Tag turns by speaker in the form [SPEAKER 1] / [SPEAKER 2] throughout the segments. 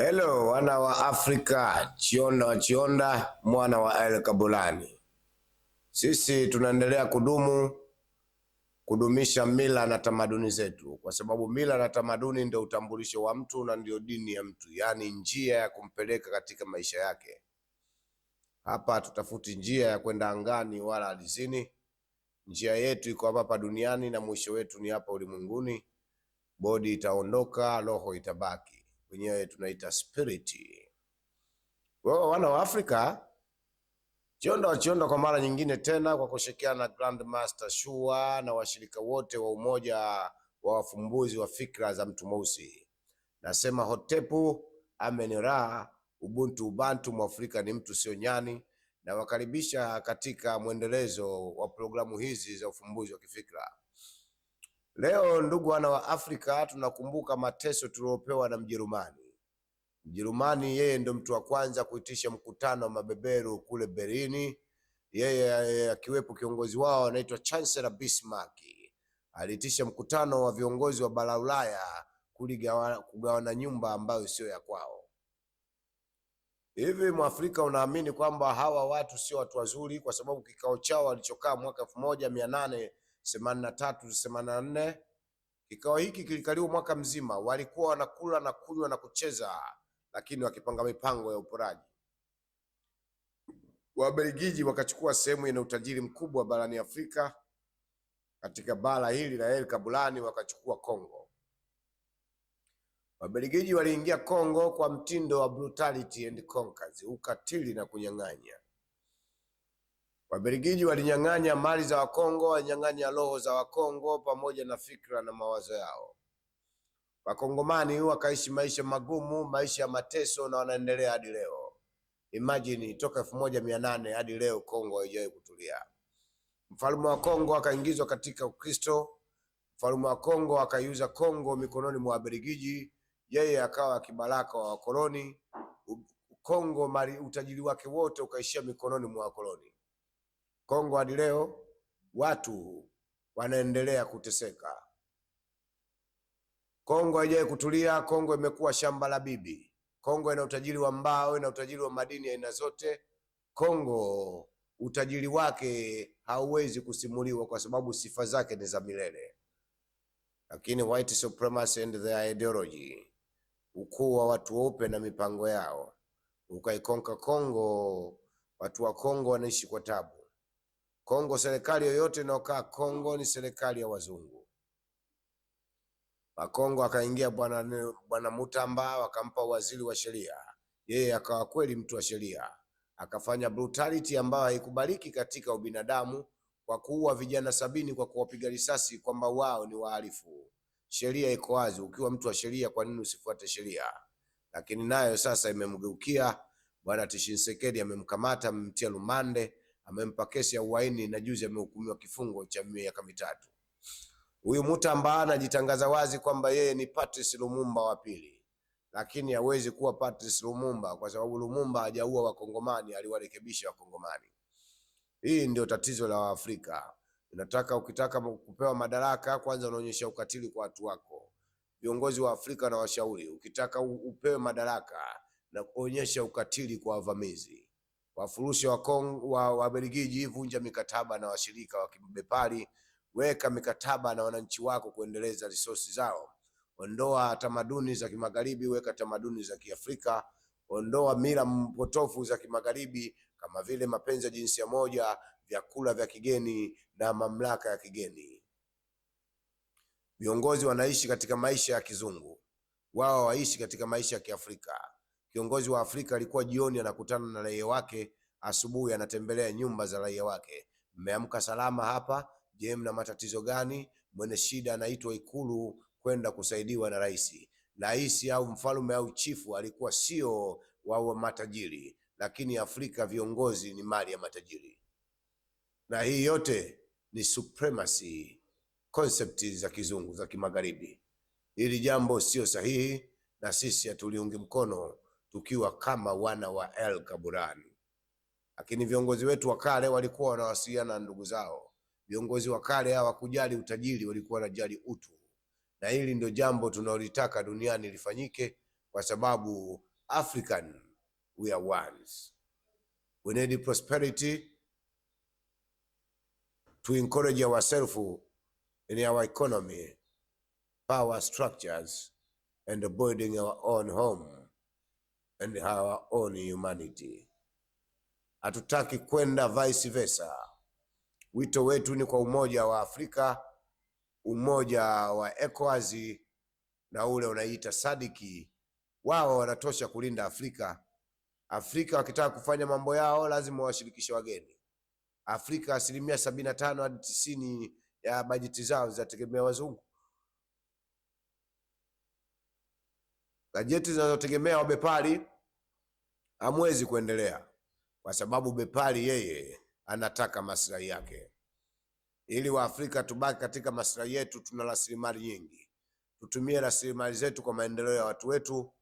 [SPEAKER 1] Hello wana wa Afrika, Chionda wa Chionda, mwana wa El Kabulani. Sisi tunaendelea kudumisha mila na tamaduni zetu, kwa sababu mila na tamaduni ndio utambulisho wa mtu na ndio dini ya mtu, yaani njia ya kumpeleka katika maisha yake. Hapa tutafuti njia ya kwenda angani wala ardhini. Njia yetu iko hapa duniani na mwisho wetu ni hapa ulimwenguni. Body itaondoka, roho itabaki. Wenyewe tunaita spirit. Wana wa Afrika, Chionda wa Chionda kwa mara nyingine tena kwa kushirikiana na Grandmaster Shua na washirika wote wa umoja wa wafumbuzi wa fikra za mtu mweusi. Nasema Hotepu, Amen Ra, Ubuntu Ubantu, Mwafrika ni mtu sio nyani, na wakaribisha katika mwendelezo wa programu hizi za ufumbuzi wa kifikra. Leo ndugu wana wa Afrika, tunakumbuka mateso tuliopewa na Mjerumani. Mjerumani yeye ndio mtu wa kwanza kuitisha mkutano wa mabeberu kule Berlin. Yeye akiwepo kiongozi wao anaitwa Chancellor Bismarck. Aliitisha mkutano wa viongozi wa bara Ulaya kugawana nyumba ambayo sio ya kwao. Hivi Mwafrika unaamini kwamba hawa watu sio watu wazuri? Kwa sababu kikao chao walichokaa mwaka 1883-84, kikao hiki kilikaliwa mwaka mzima, walikuwa wanakula na kunywa na kucheza, lakini wakipanga mipango ya uporaji. Wabelgiji wakachukua sehemu yenye utajiri mkubwa barani Afrika. Katika bara hili la El Kabulani wakachukua Kongo. Wabelgiji waliingia Kongo kwa mtindo wa brutality and conquest, ukatili na kunyang'anya. Wabelgiji walinyang'anya mali za Wakongo, walinyang'anya roho za Wakongo pamoja na fikra na mawazo yao. Wakongomani wakaishi maisha magumu, maisha ya mateso, na wanaendelea hadi leo. Imagine toka 1800 hadi leo Kongo haijawahi kutulia. Mfalme wa Kongo akaingizwa katika Ukristo. Mfalme wa Kongo akaiuza Kongo mikononi mwa Wabelgiji. Yeye akawa kibaraka wa wakoloni. Kongo utajiri wake wote ukaishia mikononi mwa wakoloni. Kongo hadi leo watu wanaendelea kuteseka. Kongo haijawahi kutulia. Kongo imekuwa shamba la bibi. Kongo ina utajiri wa mbao, ina utajiri wa madini ya aina zote. Kongo utajiri wake hauwezi kusimuliwa kwa sababu sifa zake ni za milele. Lakini white supremacy and their ideology, ukuu wa watu weupe na mipango yao, ukaikonka Kongo. Watu wa Kongo wanaishi kwa tabu. Kongo, serikali yoyote inayokaa Kongo ni serikali ya wazungu. Wakongo akaingia bwana Mutamba, wakampa waziri wa sheria. Yeye akawa kweli mtu wa sheria, akafanya brutality ambayo haikubaliki katika ubinadamu, kwa kuua vijana 70 kwa kuwapiga risasi kwamba wao ni wahalifu. Sheria iko wazi, ukiwa mtu wa sheria kwa nini usifuate sheria? Lakini nayo sasa imemgeukia. Bwana Tshisekedi amemkamata, amemtia lumande, amempa kesi ya uhaini na juzi amehukumiwa kifungo cha miaka 3. Huyu Mutamba anajitangaza wazi kwamba yeye ni Patrice Lumumba wa pili, lakini hawezi kuwa Patrice Lumumba kwa sababu Lumumba hajaua Wakongomani, aliwarekebisha Wakongomani. Hii ndio tatizo la Waafrika. Ukitaka kupewa madaraka, kwanza unaonyesha ukatili kwa watu wako. Viongozi wa Afrika na washauri, ukitaka upewe madaraka na kuonyesha ukatili kwa wavamizi. Wafurushi wa Belgiji, vunja mikataba na washirika wa kibepari. Weka mikataba na wananchi wako kuendeleza resources zao. Ondoa tamaduni za kimagharibi, weka tamaduni za Kiafrika. Ondoa mila mpotofu za kimagharibi kama vile mapenzi ya jinsia moja, vyakula vya kigeni na mamlaka ya kigeni. Viongozi wanaishi katika maisha ya kizungu, wao waishi katika maisha ya Kiafrika. Kiongozi wa Afrika alikuwa jioni anakutana na raia wake, asubuhi anatembelea nyumba za raia wake. Mmeamka salama hapa? Je, mna matatizo gani? Mwenye shida anaitwa Ikulu kwenda kusaidiwa na rais. Rais au mfalme au chifu alikuwa sio wa matajiri, lakini Afrika viongozi ni mali ya matajiri. Na hii yote ni supremacy concept za kizungu za kimagharibi. Hili jambo sio sahihi na sisi hatuliungi mkono tukiwa kama wana wa El Kabulani. Lakini viongozi wetu wa kale walikuwa wanawasiliana na ndugu zao. Viongozi wa kale hawakujali utajiri, walikuwa wanajali utu. Na hili ndio jambo tunalotaka duniani lifanyike, kwa sababu African, we are ones. We need prosperity to encourage ourselves in our economy, power structures, and building our own home and our own humanity. Hatutaki kwenda vice versa. Wito wetu ni kwa umoja wa Afrika, umoja wa ECOWAS na ule unaita Sadiki. Wao wanatosha kulinda Afrika. Afrika wakitaka kufanya mambo yao lazima washirikishe wageni. Afrika 75% hadi 90% ya bajeti zao zinategemea wazungu. Bajeti zinazotegemea wabepari hamwezi kuendelea, kwa sababu bepari yeye anataka maslahi yake. Ili Waafrika tubaki katika maslahi yetu, tuna rasilimali nyingi. Tutumie rasilimali zetu kwa maendeleo ya watu wetu,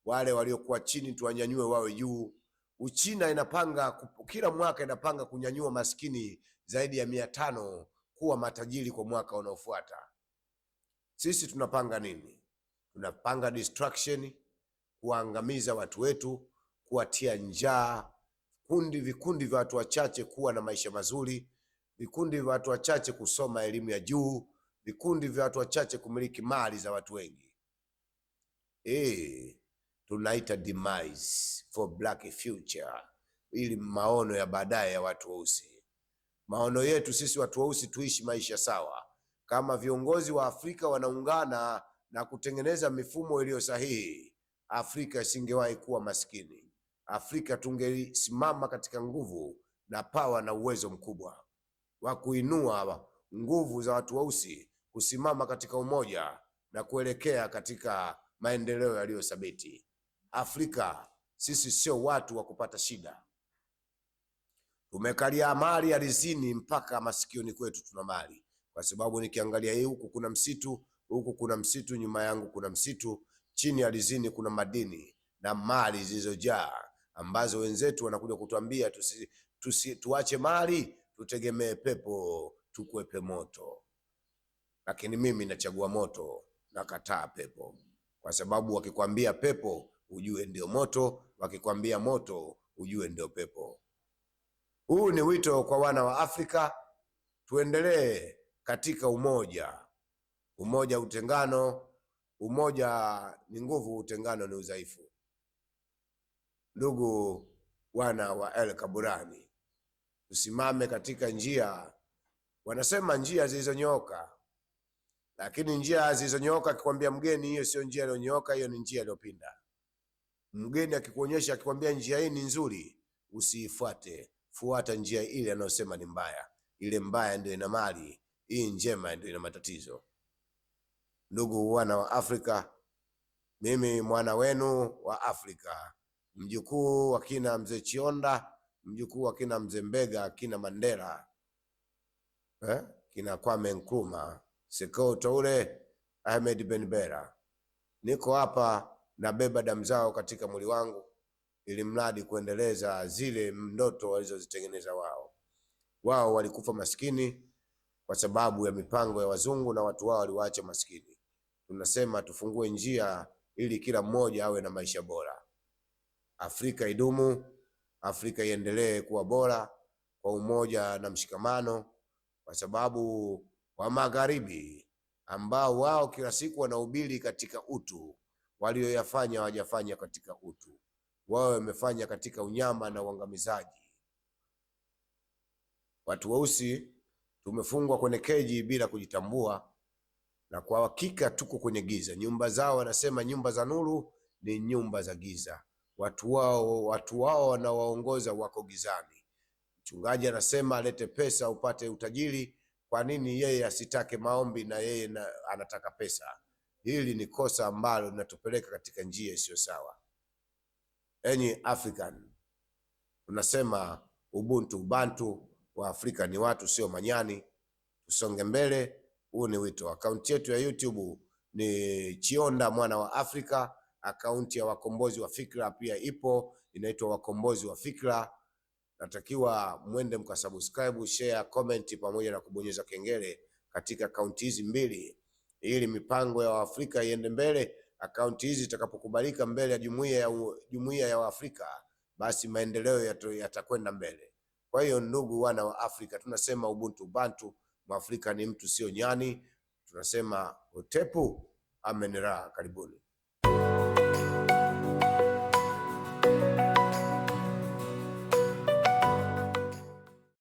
[SPEAKER 1] wale waliokuwa chini tuwanyanyue wawe juu. Uchina inapanga kila mwaka inapanga kunyanyua maskini zaidi ya 500 kuwa matajiri kwa mwaka unaofuata. Sisi tunapanga nini? Tunapanga destruction, kuangamiza watu wetu, kuwatia njaa, vikundi vya watu wachache kuwa na maisha mazuri, vikundi vya watu wachache kusoma elimu ya juu, vikundi vya watu wachache kumiliki mali za watu wengi. Tunaita demise for black future, ili maono ya baadaye ya watu weusi. Maono yetu sisi watu weusi tuishi maisha sawa. Kama viongozi wa Afrika wanaungana na kutengeneza mifumo iliyo sahihi, Afrika isingewahi kuwa maskini. Afrika tungesimama katika nguvu na power na uwezo mkubwa wa kuinua nguvu za watu weusi, kusimama katika umoja na kuelekea katika maendeleo yaliyo thabiti. Afrika sisi sio watu wa kupata shida. Tumekalia mali ardhini mpaka masikioni kwetu tuna mali, kwa sababu nikiangalia hii huku kuna msitu, huku kuna msitu, nyuma yangu kuna msitu, chini ardhini kuna madini na mali zilizojaa, ambazo wenzetu wanakuja kutuambia tuache mali, tutegemee pepo, tukwepe moto. Lakini mimi nachagua moto, nakataa pepo, kwa sababu wakikwambia pepo ujue ndio moto, wakikwambia moto ujue ndio pepo. Huu ni wito kwa wana wa Afrika, tuendelee katika umoja. Umoja utengano, umoja ni nguvu, utengano ni udhaifu. Ndugu wana wa El Kaburani, tusimame katika njia, wanasema njia zilizonyooka, lakini njia zilizonyooka akikwambia mgeni hiyo sio njia iliyonyooka, hiyo ni njia iliyopinda. Mgeni akikuonyesha akikwambia njia hii ni nzuri, usiifuate, fuata njia ile anayosema ni mbaya. Ile mbaya ndio ina mali, hii njema ndio ina matatizo. Ndugu wana wa Afrika, mimi mwana wenu wa Afrika, mjukuu wa kina mzee Chionda, mjukuu wa kina mzee Mbega, kina Mandela, kina Kwame Nkrumah, Sekou Toure, Ahmed Ben Bella. Niko hapa na beba damu zao katika mwili wangu, ili mradi kuendeleza zile ndoto walizozitengeneza wao. Wao walikufa maskini kwa sababu ya mipango ya wazungu, na watu wao waliwaacha maskini. Tunasema tufungue njia ili kila mmoja awe na maisha bora. Afrika idumu, Afrika iendelee kuwa bora kwa umoja na mshikamano, kwa sababu wa magharibi ambao wao kila siku wanahubiri katika utu, walioyafanya hawajafanya katika utu, wao wamefanya katika unyama na uangamizaji. Watu weusi tumefungwa kwenye keji bila kujitambua, na kwa hakika tuko kwenye giza. Nyumba zao wanasema nyumba za nuru ni nyumba za giza. Watu wao wanawaongoza wako gizani. Mchungaji anasema alete pesa upate utajiri. Kwa nini yeye asitake maombi na yeye anataka pesa? Hili ni kosa ambalo linatupeleka katika njia isiyo sawa. Enyi African, tunasema ubuntu, bantu wa Afrika ni watu sio manyani. Tusonge mbele. Huu ni wito. Akaunti yetu ya YouTube ni Chionda Mwana wa Afrika. Akaunti ya Wakombozi wa Fikra pia ipo, inaitwa Wakombozi wa Fikra. Natakiwa mwende mkasubscribe, share, comment pamoja na kubonyeza kengele katika akaunti hizi mbili, ili mipango ya Afrika iende mbele Akaunti hizi zitakapokubalika mbele ya jumuiya ya Afrika, basi maendeleo yatakwenda mbele. Kwa hiyo ndugu wana wa Afrika, tunasema ubuntu bantu, Mwafrika ni mtu sio nyani. Tunasema utepu amenera. Karibuni.